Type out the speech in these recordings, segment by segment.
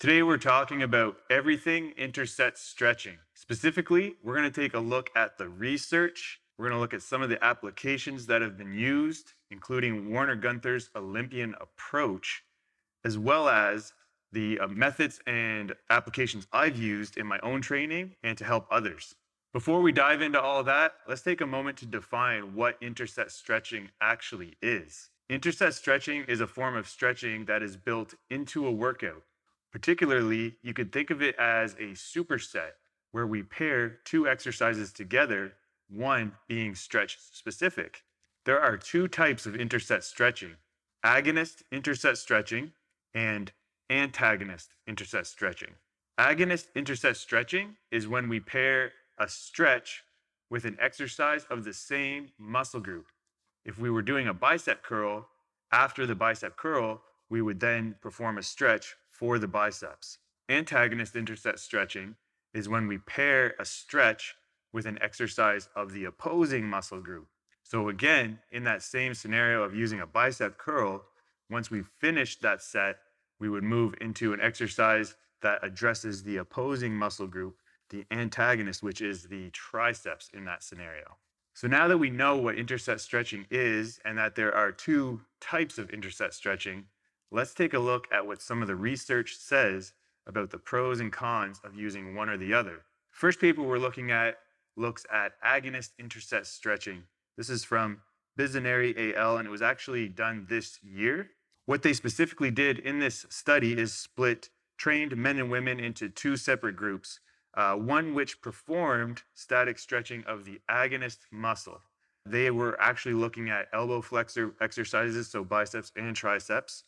Today we're talking about everything intercept stretching. Specifically, we're going to take a look at the research. We're going to look at some of the applications that have been used, including Werner Gunthors' Olympian approach, as well as the methods and applications I've used in my own training and to help others. Before we dive into all of that, let's take a moment to define what intercept stretching actually is. Intercept stretching is a form of stretching that is built into a workout. Particularly, you could think of it as a superset where we pair two exercises together, one being stretch specific. There are two types of intercept stretching: agonist intercept stretching and antagonist intercept stretching. Agonist intercept stretching is when we pair a stretch with an exercise of the same muscle group. If we were doing a bicep curl, after the bicep curl, we would then perform a stretch for the biceps. Antagonist intercept stretching is when we pair a stretch with an exercise of the opposing muscle group. So again, in that same scenario of using a bicep curl, once we finished that set, we would move into an exercise that addresses the opposing muscle group, the antagonist, which is the triceps in that scenario. So now that we know what intercept stretching is and that there are two types of intercept stretching, let's take a look at what some of the research says about the pros and cons of using one or the other. First paper we're looking at looks at agonist intercept stretching. This is from Bizzaneri al, and it was actually done this year. What they specifically did in this study is split trained men and women into two separate groups, one which performed static stretching of the agonist muscle. They were actually looking at elbow flexor exercises, so biceps and triceps.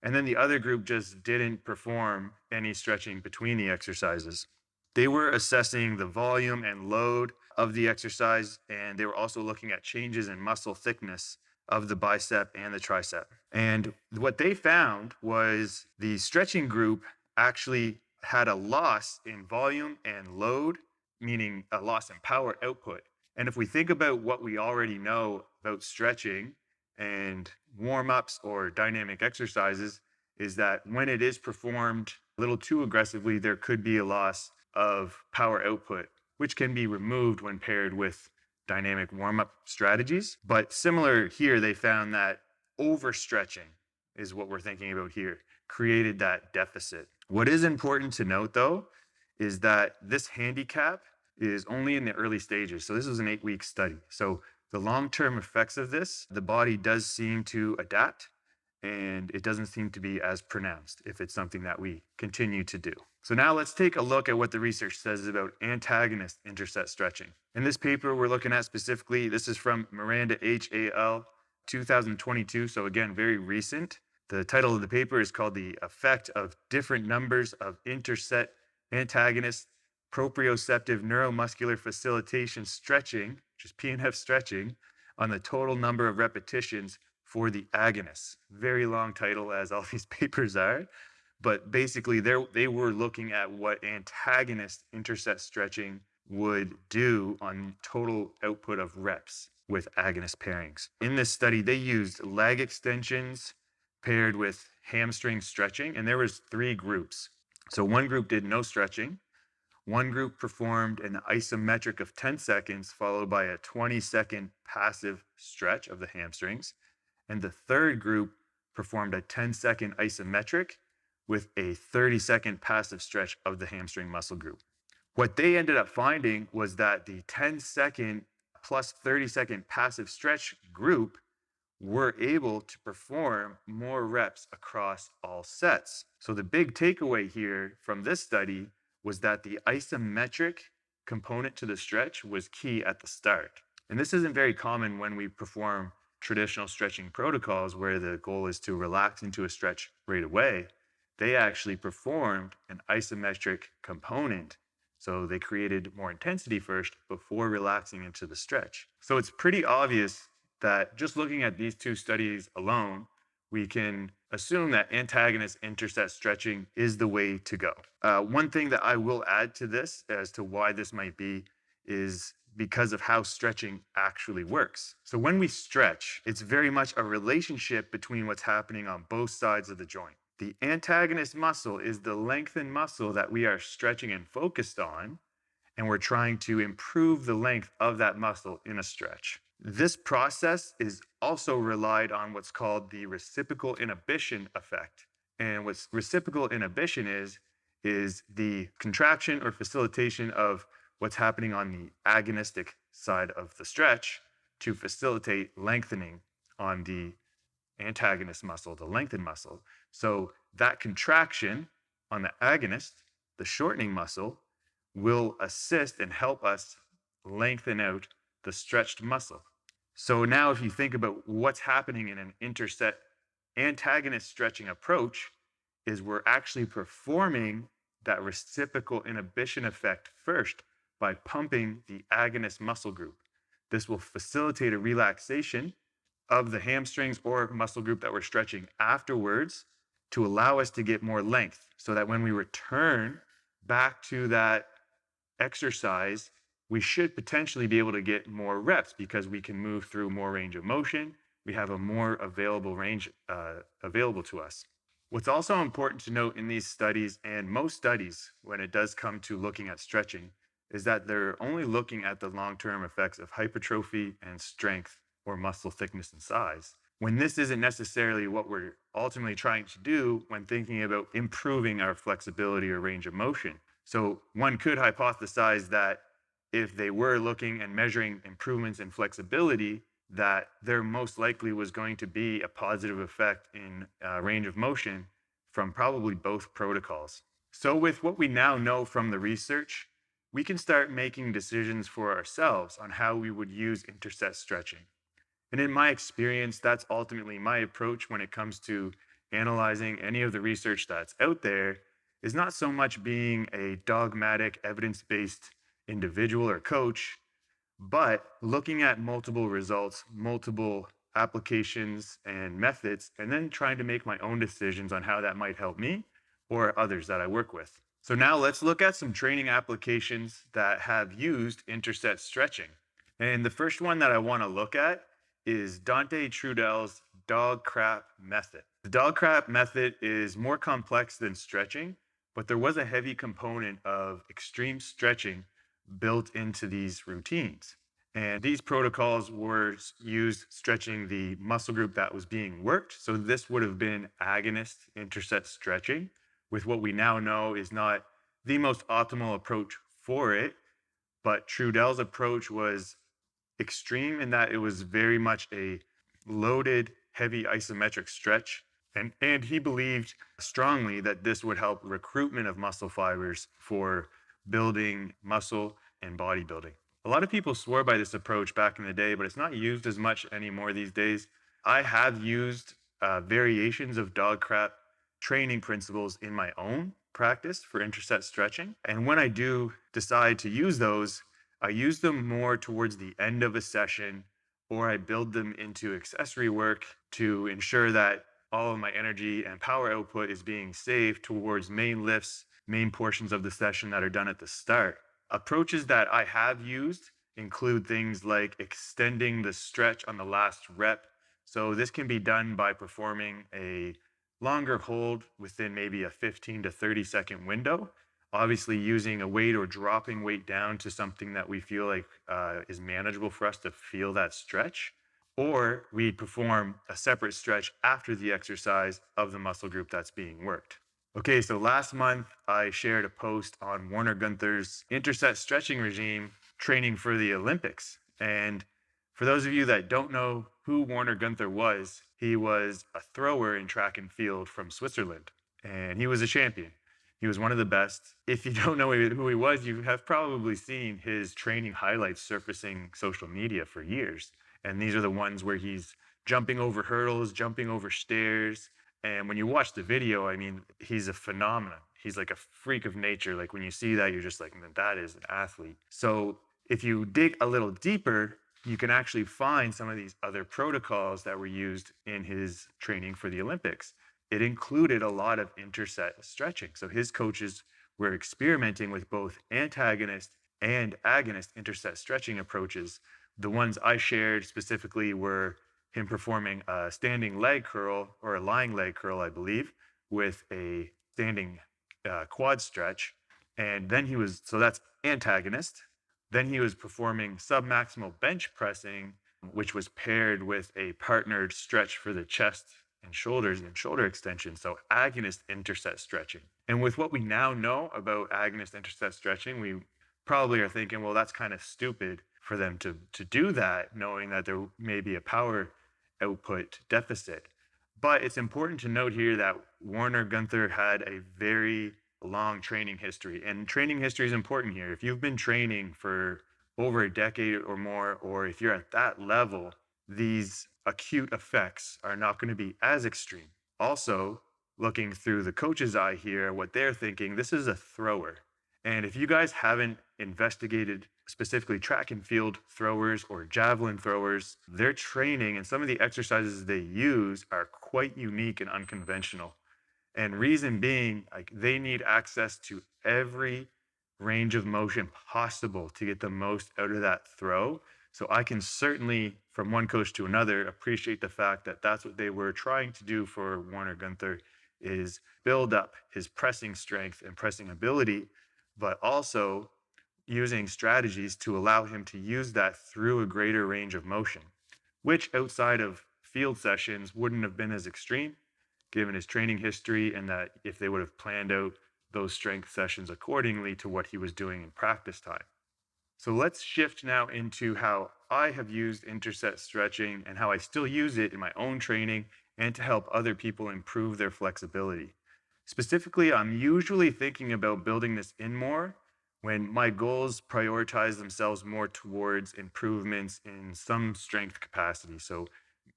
And then the other group just didn't perform any stretching between the exercises. They were assessing the volume and load of the exercise, and they were also looking at changes in muscle thickness of the bicep and the tricep. And what they found was the stretching group actually had a loss in volume and load, meaning a loss in power output. And if we think about what we already know about stretching and warm-ups or dynamic exercises, is that when it is performed a little too aggressively, there could be a loss of power output, which can be removed when paired with dynamic warm-up strategies. But similar here, they found that overstretching is what we're thinking about here, created that deficit. What is important to note, though, is that this handicap is only in the early stages. So this was an 8-week study. So the long-term effects of this, the body does seem to adapt, and it doesn't seem to be as pronounced if it's something that we continue to do. So now let's take a look at what the research says about antagonist intercept stretching. In this paper we're looking at specifically, this is from Miranda H. al. 2022, so again, very recent. The title of the paper is called "The Effect of Different Numbers of Intercept Antagonist Proprioceptive Neuromuscular Facilitation Stretching," which is PNF stretching, "on the total number of repetitions for the agonists." Very long title, as all these papers are. But basically, they were looking at what antagonist intercept stretching would do on total output of reps with agonist pairings. In this study, they used leg extensions paired with hamstring stretching, and there was 3 groups. So one group did no stretching. One group performed an isometric of 10 seconds, followed by a 20-second passive stretch of the hamstrings. And the third group performed a 10-second isometric with a 30-second passive stretch of the hamstring muscle group. What they ended up finding was that the 10-second plus 30-second passive stretch group were able to perform more reps across all sets. So the big takeaway here from this study was that the isometric component to the stretch was key at the start. And this isn't very common when we perform traditional stretching protocols where the goal is to relax into a stretch right away. They actually performed an isometric component. So they created more intensity first before relaxing into the stretch. So it's pretty obvious that just looking at these 2 studies alone, we can assume that antagonist intercept stretching is the way to go. One thing that I will add to this as to why this might be is because of how stretching actually works. So when we stretch, it's very much a relationship between what's happening on both sides of the joint. The antagonist muscle is the lengthened muscle that we are stretching and focused on, and we're trying to improve the length of that muscle in a stretch. This process is also relied on what's called the reciprocal inhibition effect. And what reciprocal inhibition is the contraction or facilitation of what's happening on the agonistic side of the stretch to facilitate lengthening on the antagonist muscle, the lengthened muscle. So that contraction on the agonist, the shortening muscle, will assist and help us lengthen out the stretched muscle. So now if you think about what's happening in an intercept antagonist stretching approach, is we're actually performing that reciprocal inhibition effect first by pumping the agonist muscle group. This will facilitate a relaxation of the hamstrings or muscle group that we're stretching afterwards to allow us to get more length so that when we return back to that exercise, we should potentially be able to get more reps because we can move through more range of motion. We have a more available range available to us. What's also important to note in these studies, and most studies when it does come to looking at stretching, is that they're only looking at the long-term effects of hypertrophy and strength or muscle thickness and size, when this isn't necessarily what we're ultimately trying to do when thinking about improving our flexibility or range of motion. So one could hypothesize that if they were looking and measuring improvements in flexibility, that there most likely was going to be a positive effect in range of motion from probably both protocols. So with what we now know from the research, we can start making decisions for ourselves on how we would use intercept stretching. And in my experience, that's ultimately my approach when it comes to analyzing any of the research that's out there, is not so much being a dogmatic, evidence-based individual or coach, but looking at multiple results, multiple applications and methods, and then trying to make my own decisions on how that might help me or others that I work with. So now let's look at some training applications that have used intercept stretching. And the first one that I want to look at is Dante Trudell's dog crap method. The dog crap method is more complex than stretching, but there was a heavy component of extreme stretching built into these routines. And these protocols were used stretching the muscle group that was being worked. So this would have been agonist intercept stretching, with what we now know is not the most optimal approach for it. But Trudell's approach was extreme in that it was very much a loaded, heavy isometric stretch. And he believed strongly that this would help recruitment of muscle fibers for building muscle and bodybuilding. A lot of people swore by this approach back in the day, but it's not used as much anymore these days. I have used variations of dog crap training principles in my own practice for intercept stretching. And when I do decide to use those, I use them more towards the end of a session, or I build them into accessory work to ensure that all of my energy and power output is being saved towards main lifts, main portions of the session that are done at the start. Approaches that I have used include things like extending the stretch on the last rep. So this can be done by performing a longer hold within maybe a 15 to 30 second window. Obviously using a weight or dropping weight down to something that we feel like is manageable for us to feel that stretch. Or we perform a separate stretch after the exercise of the muscle group that's being worked. Okay, so last month I shared a post on Werner Gunthors' intercept stretching regime training for the Olympics. And for those of you that don't know who Werner Gunthor was, he was a thrower in track and field from Switzerland, and he was a champion. He was one of the best. If you don't know who he was, you have probably seen his training highlights surfacing social media for years. And these are the ones where he's jumping over hurdles, jumping over stairs. And when you watch the video, I mean, he's a phenomenon. He's like a freak of nature. Like when you see that, you're just like, man, that is an athlete. So if you dig a little deeper, you can actually find some of these other protocols that were used in his training for the Olympics. It included a lot of intercept stretching. So his coaches were experimenting with both antagonist and agonist intercept stretching approaches. The ones I shared specifically were him performing a standing leg curl or a lying leg curl, I believe, with a standing quad stretch. And then so that's antagonist. Then he was performing submaximal bench pressing, which was paired with a partnered stretch for the chest and shoulders and shoulder extension. So agonist interset stretching. And with what we now know about agonist interset stretching, we probably are thinking, well, that's kind of stupid for them to do that, knowing that there may be a power output deficit. But it's important to note here that Werner Gunther had a very long training history, and training history is important here. If you've been training for over a decade or more, or if you're at that level, these acute effects are not going to be as extreme. Also, looking through the coach's eye here, what they're thinking, this is a thrower. And if you guys haven't investigated specifically track and field throwers or javelin throwers, their training and some of the exercises they use are quite unique and unconventional. And reason being, like, they need access to every range of motion possible to get the most out of that throw. So I can certainly, from one coach to another, appreciate the fact that that's what they were trying to do for Werner Gunther, is build up his pressing strength and pressing ability, but also using strategies to allow him to use that through a greater range of motion, which outside of field sessions wouldn't have been as extreme given his training history, and that if they would have planned out those strength sessions accordingly to what he was doing in practice time. So let's shift now into how I have used interset stretching and how I still use it in my own training and to help other people improve their flexibility. Specifically, I'm usually thinking about building this in more when my goals prioritize themselves more towards improvements in some strength capacity. So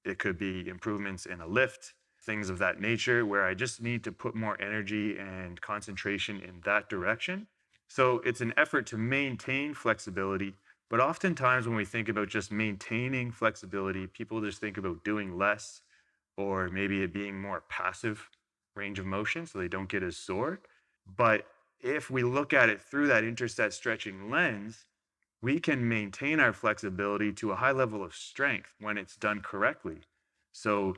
it could be improvements in a lift, things of that nature, where I just need to put more energy and concentration in that direction. So it's an effort to maintain flexibility. But oftentimes, when we think about just maintaining flexibility, people just think about doing less, or maybe it being more passive range of motion so they don't get as sore. But if we look at it through that interset stretching lens, we can maintain our flexibility to a high level of strength when it's done correctly. So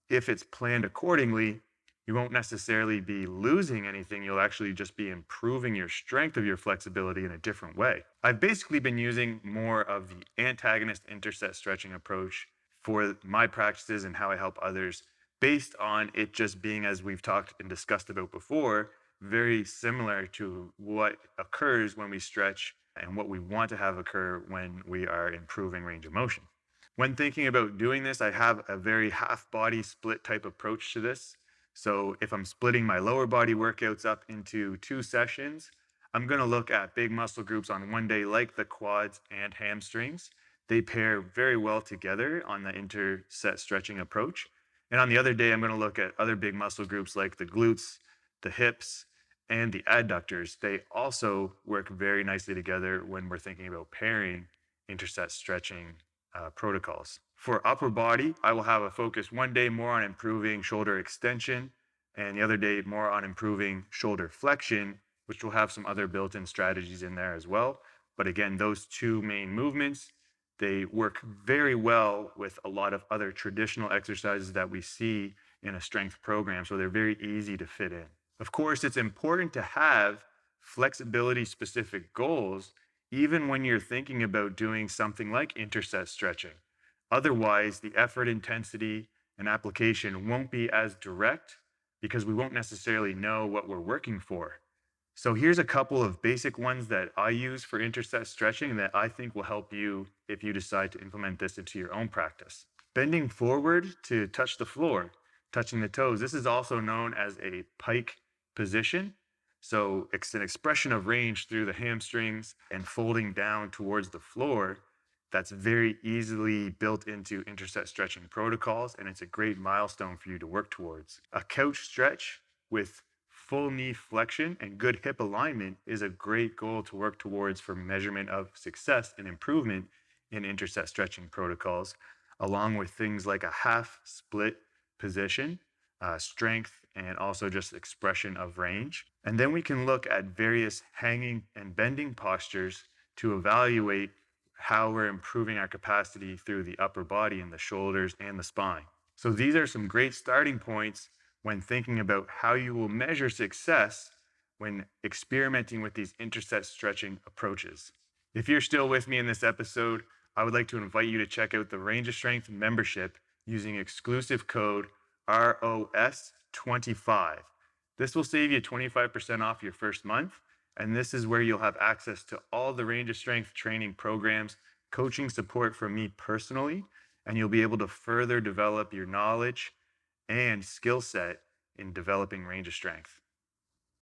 if it's planned accordingly, you won't necessarily be losing anything. You'll actually just be improving your strength of your flexibility in a different way. I've basically been using more of the antagonist interset stretching approach for my practices and how I help others, based on it just being, as we've talked and discussed about before, very similar to what occurs when we stretch and what we want to have occur when we are improving range of motion. When thinking about doing this, I have a very half body split type approach to this. So if I'm splitting my lower body workouts up into 2 sessions, I'm going to look at big muscle groups on one day, like the quads and hamstrings. They pair very well together on the interset stretching approach. And on the other day, I'm going to look at other big muscle groups like the glutes, the hips, and the adductors. They also work very nicely together when we're thinking about pairing interset stretching protocols. For upper body, I will have a focus one day more on improving shoulder extension, and the other day more on improving shoulder flexion, which will have some other built-in strategies in there as well. But again, those two main movements, they work very well with a lot of other traditional exercises that we see in a strength program, so they're very easy to fit in. Of course, it's important to have flexibility-specific goals even when you're thinking about doing something like interset stretching. Otherwise, the effort intensity and application won't be as direct because we won't necessarily know what we're working for. So here's a couple of basic ones that I use for interset stretching that I think will help you if you decide to implement this into your own practice. Bending forward to touch the floor, touching the toes. This is also known as a pike position. So it's an expression of range through the hamstrings and folding down towards the floor that's very easily built into interset stretching protocols, and it's a great milestone for you to work towards. A couch stretch with full knee flexion and good hip alignment is a great goal to work towards for measurement of success and improvement in interset stretching protocols, along with things like a half split position, strength, and also just expression of range. And then we can look at various hanging and bending postures to evaluate how we're improving our capacity through the upper body and the shoulders and the spine. So these are some great starting points when thinking about how you will measure success when experimenting with these intercept stretching approaches. If you're still with me in this episode, I would like to invite you to check out the Range of Strength membership using exclusive code ROS25. This will save you 25% off your first month, and this is where you'll have access to all the Range of Strength training programs, coaching support from me personally, and you'll be able to further develop your knowledge and skill set in developing range of strength.